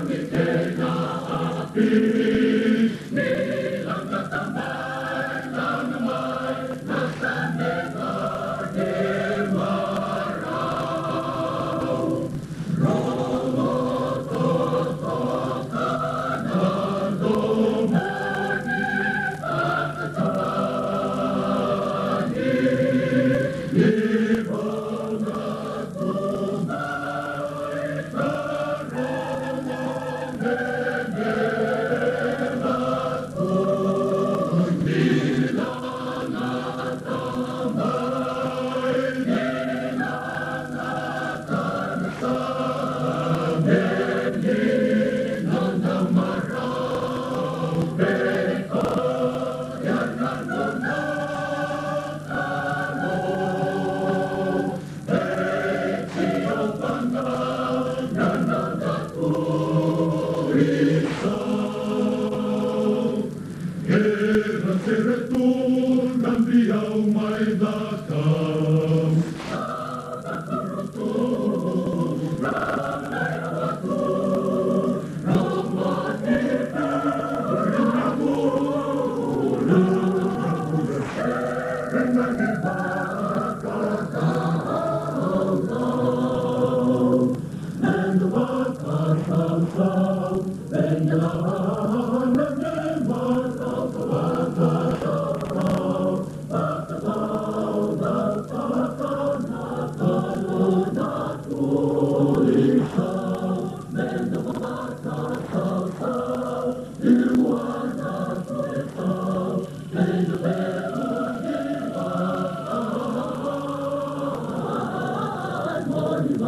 ngiti na api, nilang katambay na namay, nasa negar ni Maraw. Romotot ka na lumuni at katani, libong at bumay sa romong henelat ko. Nilang at tambay, nilang at nasabi, nilang na Maraw, beko yan na lumakamo. Beksyo panggal yan ang katuriso. Heran seretul ng biyaw may lakam. Money,